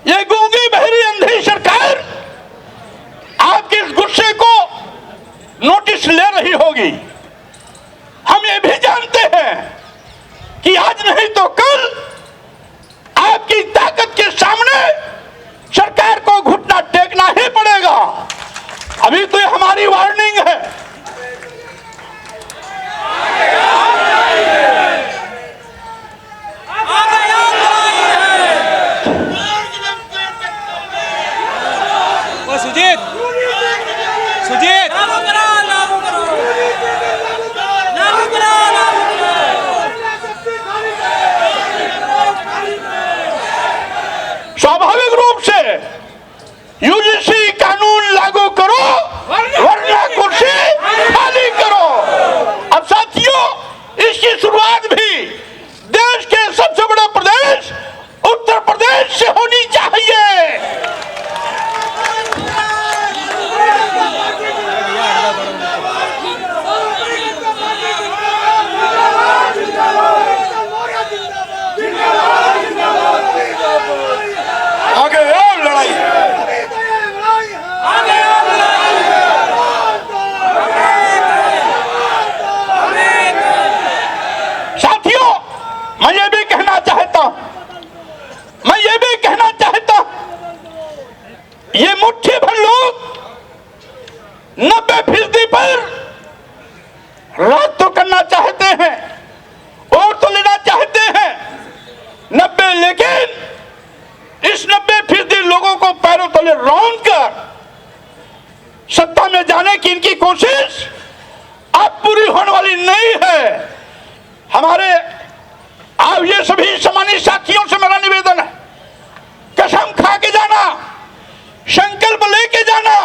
ये गूंगी बहरी अंधी सरकार आपके इस गुस्से को नोटिस ले रही होगी। हम ये भी जानते हैं कि आज नहीं तो कल आपकी ताकत के सामने सरकार को घुटना टेकना ही पड़ेगा। अभी तो ये हमारी वार्निंग है। सुजीत सुजीत स्वाभाविक रूप से यूजीसी कानून लागू करो वरना कुर्सी खाली करो। अब साथियों, इसकी शुरुआत भी देश के सबसे बड़े प्रदेश उत्तर प्रदेश से होनी चाहिए। आगे और लड़ाई, साथियों, मैं ये भी कहना चाहता ये मुट्ठी भर लोग 90% पर राज तो करना चाहते हैं, वोट तो लेना चाहते हैं 90, लेकिन इस 90% लोगों को पैरों तले रौंद कर सत्ता में जाने की इनकी कोशिश अब पूरी होने वाली नहीं है। हमारे आप ये सभी सम्मानित साथियों से मेरा निवेदन है, कसम खा के जाना, संकल्प लेके जाना,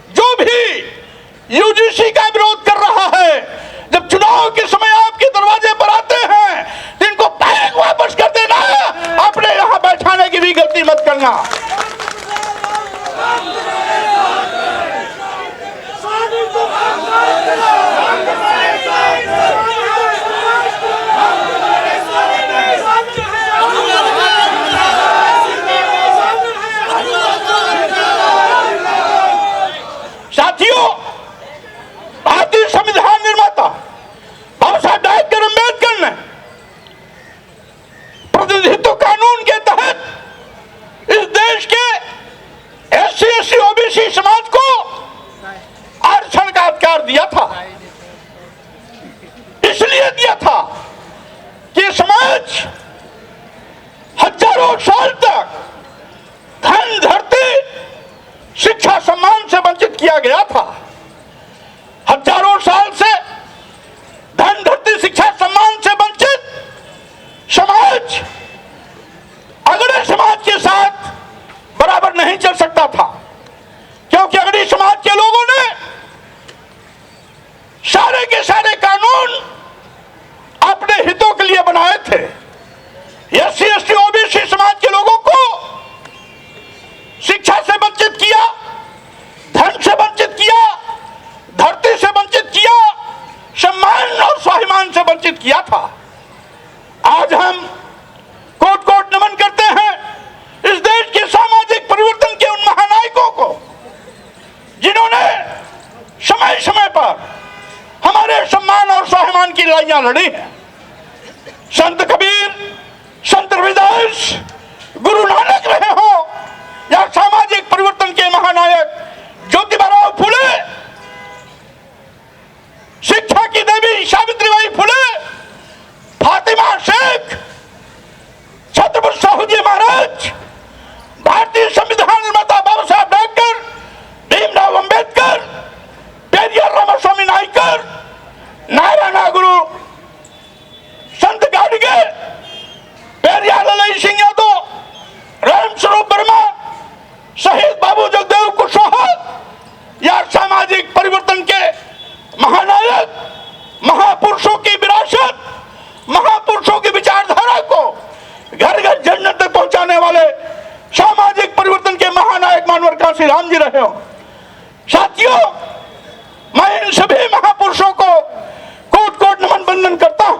जो भी यूजीसी का विरोध कर रहा है, जब चुनाव के समय आपके दरवाजे पर आते हैं तो इनको बैग वापस कर देना, अपने यहां बैठाने की भी गलती मत करना। साथियों, भारतीय संविधान निर्माता बाबा साहब डॉक्टर अम्बेडकर ने प्रतिनिधित्व कानून के तहत इस देश के एससी एसटी ओबीसी समाज को आरक्षण का अधिकार दिया था। इसलिए दिया था कि समाज हजारों साल तक धन धरती शिक्षा सम्मान से वंचित किया गया था। हजारों साल से धन धरती शिक्षा सम्मान से वंचित समाज अगड़े समाज के साथ बराबर नहीं चल सकता था, क्योंकि अगड़ी समाज के लोगों ने सारे के सारे कानून अपने हितों के लिए बनाए थे। एससी एसटी ओबीसी समाज के लोगों को शिक्षा से वंचित किया, धन से वंचित किया, धरती से वंचित किया, सम्मान और स्वाभिमान से वंचित किया था। आज हम कोट कोट नमन करते हैं इस देश के सामाजिक परिवर्तन के उन महानायकों को, जिन्होंने समय समय पर हमारे सम्मान और स्वाभिमान की लड़ाइयां लड़ी हैं। संत कबीर, संत रविदास, गुरु नानक रहे हो या सामाजिक परिवर्तन के महानायक ज्योतिबा फुले, शिक्षा की देवी सावित्रीबाई फुले, फातिमा शेख, छत्रपति साहू जी महाराज, भारतीय संविधान निर्माता बाबा साहब डॉक्टर भीमराव अंबेडकर, पेरियार रामास्वामी नायकर, नारायण गुरु, संत गाडगे, पेरियार ललई सिंह यादव, राम स्वरूप वर्मा, शहीद बाबू जगदेव कुशवाहा या सामाजिक परिवर्तन के महानायक, महापुरुषों की विरासत, महापुरुषों की विचारधारा को घर घर जन्नत तक पहुंचाने वाले सामाजिक परिवर्तन के महानायक मानवर काशी राम जी रहे हो। साथियों, मैं इन सभी महापुरुषों को कोट कोट नमन बंदन करता हूं।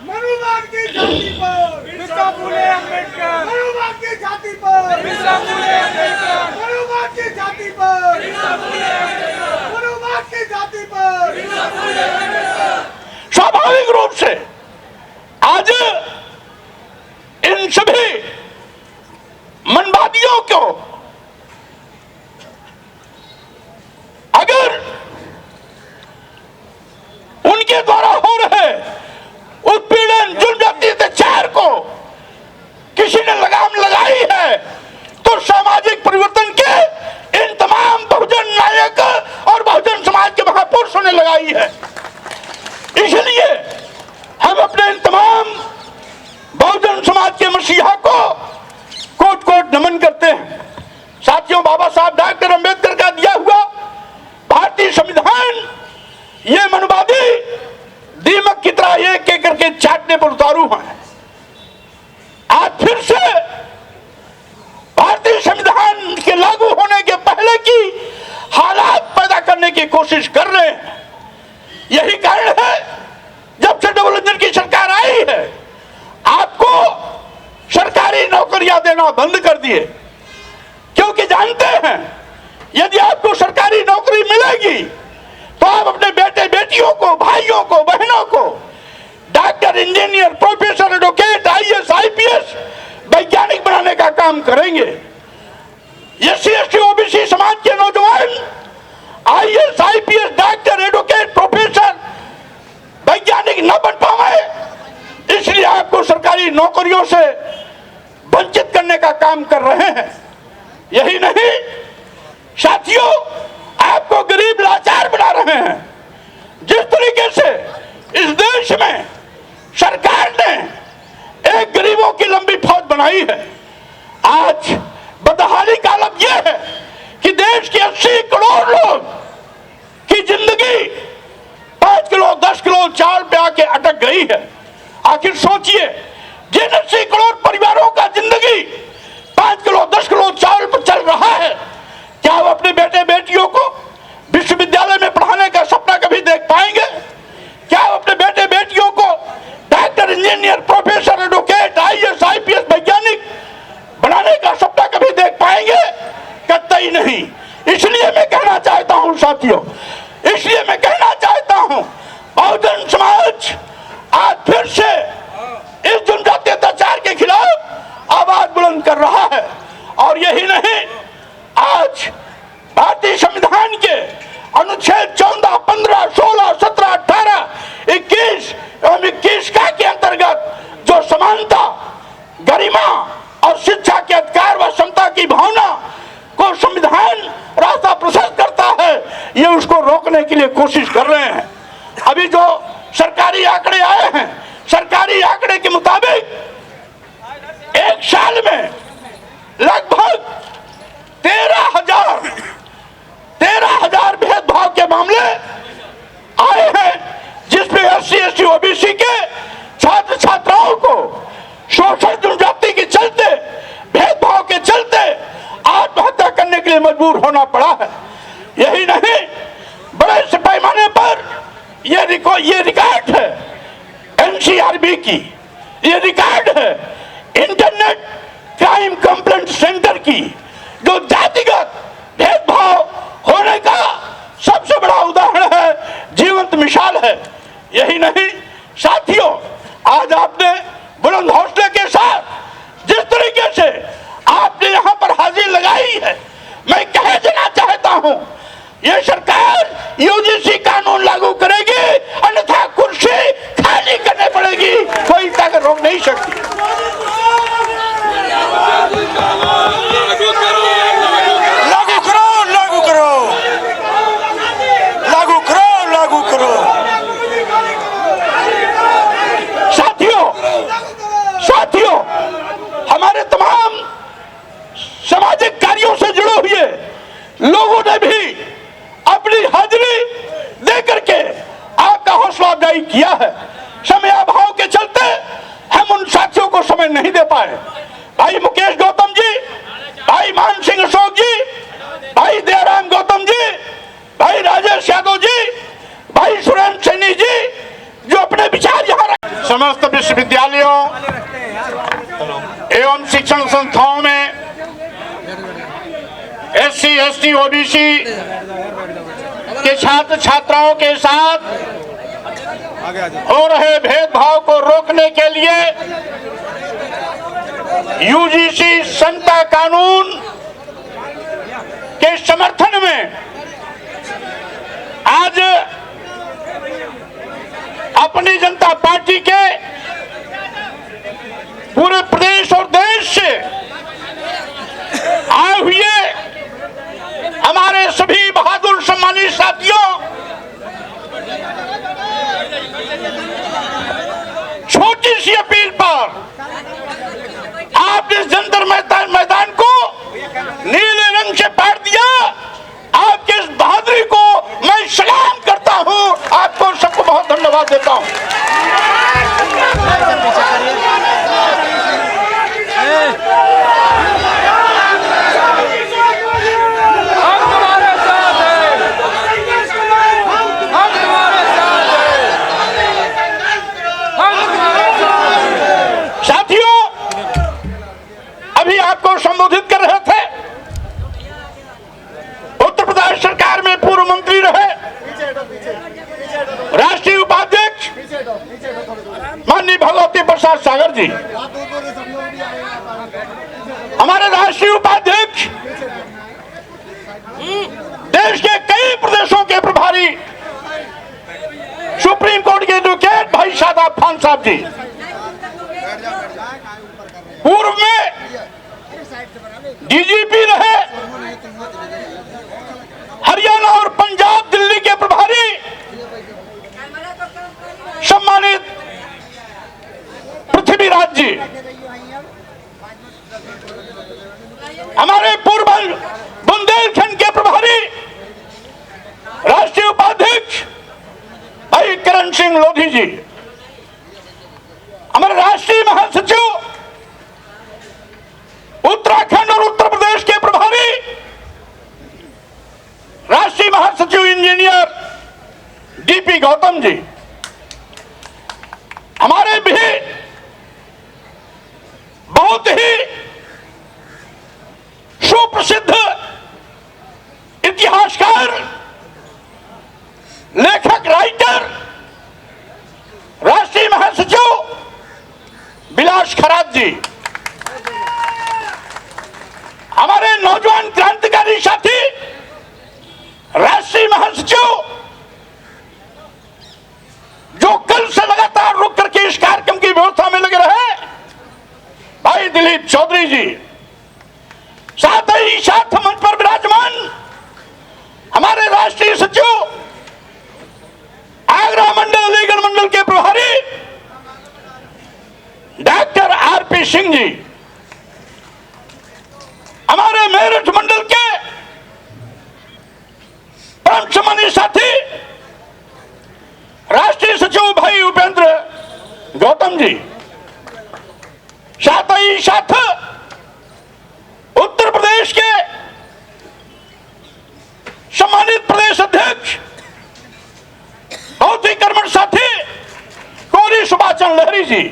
मनुवाद की छाती पर, बिरसा फुले अम्बेडकर, मनुवाद की छाती पर कोशिश कर रहे हैं। यही कारण है जब से डबल इंजन की सरकार आई है आपको सरकारी नौकरियां देना बंद कर दिए, क्योंकि जानते हैं यदि आपको सरकारी नौकरी मिलेगी तो आप अपने बेटे बेटियों को, भाइयों को, बहनों को doctor, engineer, professor, advocate, IAS, IPS, वैज्ञानिक बनाने का काम करेंगे। एससी एसटी ओबीसी समाज के नौजवान IAS, IPS, doctor, advocate, professor, वैज्ञानिक न बन पाए, इसलिए आपको सरकारी नौकरियों से वंचित करने का काम कर रहे हैं। यही नहीं साथियों, आपको गरीब लाचार बना रहे हैं। जिस तरीके से इस देश में सरकार ने एक गरीबों की लंबी फौज बनाई है, आज बदहाली का आलम यह है कि देश के 80 करोड़ लोग की जिंदगी 5 किलो 10 किलो चावल पे आके अटक गई है। आखिर सोचिए, जिन 80 करोड़ परिवारों का जिंदगी 5 किलो 10 किलो चावल पर चल रहा है, क्या वो अपने बेटे बेटियों को विश्वविद्यालय में पढ़ाने का सपना कभी देख पाएंगे? क्या वो अपने बेटे बेटियों को doctor, engineer, professor, advocate, IAS, IPS, वैज्ञानिक बनाने का सपना कभी देख पाएंगे? कतई नहीं। इसलिए मैं कहना चाहता हूं साथियों, इसलिए मैं कहना चाहता हूं, बहुजन समाज आज फिर से इस जनजातीय अत्याचार के खिलाफ आवाज बुलंद कर रहा है। और यही नहीं, आज भारतीय संविधान के अनुच्छेद 14, 15, 16, 17, 18, 21 एवं 21 का के अंतर्गत जो समानता, गरिमा और शिक्षा के अधिकार व समता की भावना को संविधान रास्ता प्रशस्त करता है, ये उसको रोकने के लिए कोशिश कर रहे हैं। अभी जो सरकारी आंकड़े आए हैं, सरकारी आंकड़े के मुताबिक एक साल में लगभग 13,000 भेदभाव के मामले आए हैं, जिसमें एससी एसटी ओबीसी के छात्र छात्राओं को शोषण जनजाति के चलते, भेदभाव के चलते आत्महत्या करने के लिए मजबूर होना पड़ा है। यही नहीं, बड़े से पैमाने पर ये रिकॉर्ड है एनसीआरबी की, ये रिकॉर्ड है इंटरनेट क्राइम कंप्लेंट सेंटर की, जो जातिगत भेदभाव होने का सबसे बड़ा उदाहरण है, जीवंत मिसाल है। यही नहीं साथियों, आज आपने बुलंद हौसले के साथ जिस तरीके से आपने यहां पर हाजिरी लगाई है, मैं कह देना चाहता हूं, यह सरकार यूजीसी कानून लागू करेगी, अन्यथा कुर्सी खाली करनी पड़ेगी, कोई ताकत रोक नहीं सकती। लागू करो, लागू करो, लागू करो, लागू करो। साथियों, हमारे तमाम सामाजिक कार्यों से जुड़े हुए लोगों ने भी अपनी हाजिरी देकर के आपका हौसला अफजाई किया है। समय अभाव के चलते हम उन साथियों को समय नहीं दे पाए। भाई मुकेश गौतम जी, भाई मान सिंह अशोक जी, भाई दयाराम गौतम जी, भाई राजेश यादव जी, भाई सुरेंद्र सैनी जी, जो अपने विचार यहाँ रखे। समस्त विश्वविद्यालयों एवं शिक्षण संस्थाओं में एससी एसटी ओबीसी के छात्र छात्राओं के साथ हो रहे भेदभाव को रोकने के लिए यूजीसी समता कानून के समर्थन में आज अपनी जनता पार्टी के पूरे प्रदेश और देश से आए हुए हमारे सभी बहादुर सम्मानित साथियों, छोटी सी अपील पर आप इस जंतर मैदान को नीले रंग से पाट दिया। आपके इस बहादुरी को मैं सलाम करता हूं, आपको सबको बहुत धन्यवाद देता हूं। आपको संबोधित कर रहे थे। उत्तर प्रदेश सरकार में पूर्व मंत्री रहे, राष्ट्रीय उपाध्यक्ष माननीय भगवती प्रसाद सागर जी, हमारे राष्ट्रीय उपाध्यक्ष, देश के कई प्रदेशों के प्रभारी, सुप्रीम कोर्ट के एडवोकेट भाई शादाब खान साहब जी, पूर्व में डीजीपी रहे, हरियाणा और पंजाब दिल्ली के प्रभारी सम्मानित पृथ्वीराज जी, हमारे पूर्व बुंदेलखंड के प्रभारी राष्ट्रीय उपाध्यक्ष भाई करण सिंह लोधी जी, हमारे राष्ट्रीय महासचिव उत्तराखंड और उत्तर प्रदेश के प्रभारी राष्ट्रीय महासचिव इंजीनियर डीपी गौतम जी, हमारे भी बहुत ही सुप्रसिद्ध इतिहासकार, लेखक, राइटर, राष्ट्रीय महासचिव बिलास खरात जी, हमारे नौजवान क्रांतिकारी साथी राष्ट्रीय महासचिव जो कल से लगातार रुक करके इस कार्यक्रम की व्यवस्था में लगे रहे भाई दिलीप चौधरी जी, साथ ही साथ मंच पर विराजमान हमारे राष्ट्रीय सचिव आगरा मंडल अलीगढ़ मंडल के प्रभारी डॉक्टर आरपी सिंह जी, हमारे मेरठ मंडल के परम सम्मानीय साथी राष्ट्रीय सचिव भाई उपेंद्र गौतम जी, साथ ही साथ उत्तर प्रदेश के सम्मानित प्रदेश अध्यक्ष बहुत ही कर्मठ साथी कोरी सुभाषचंद्र लहरी जी,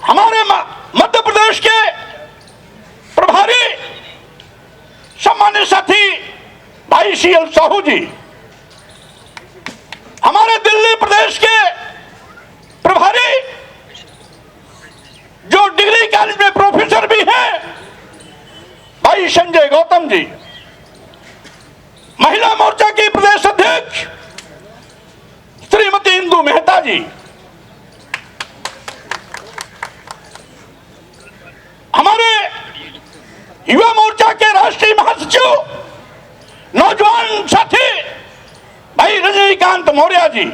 हमारे मध्य प्रदेश के प्रभारी सम्मानित साथी भाई सीएल साहू जी, हमारे दिल्ली प्रदेश के प्रभारी जो डिग्री कॉलेज में प्रोफेसर भी हैं भाई संजय गौतम जी, महिला मोर्चा की प्रदेश अध्यक्ष श्रीमती इंदु मेहता जी, हमारे युवा मोर्चा के राष्ट्रीय महासचिव नौजवान साथी भाई रजनीकांत मौर्य जी,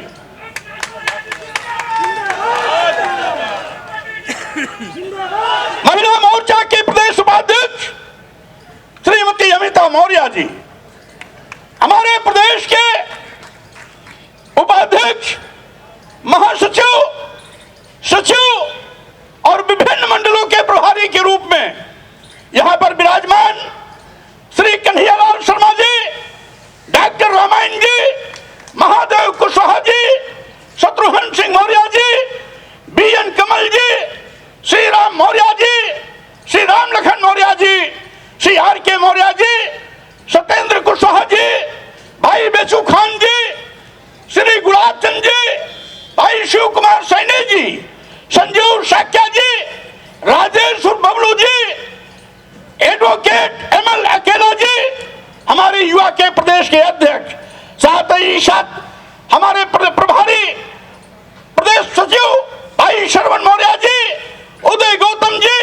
महिला मोर्चा के प्रदेश उपाध्यक्ष श्रीमती अमिता मौर्य जी, हमारे प्रदेश के उपाध्यक्ष, महासचिव, सचिव और विभिन्न मंडलों के प्रभारी के रूप में यहां पर विराजमान Shri Kanhaiyalal Sharma ji, doctor Ramayan ji, Mahadev Kushwaha ji, Shatrughan Singh Maurya ji, BN Kamal ji, Shri Ram Maurya ji, Shri Ram Lakhan Maurya ji, Shri R K Maurya जी, सत्येंद्र कुशवाहा जी, भाई बेचू खान जी, श्री गुलाब चंद जी, भाई शिव कुमार सैनी जी, संजीव साक्या जी, राजेश बबलू जी, एडवोकेट एमएल अकेला जी, हमारे युवा के प्रदेश के अध्यक्ष, साथ ही साथ हमारे प्रभारी प्रदेश सचिव भाई श्रवण मौर्य जी, उदय गौतम जी,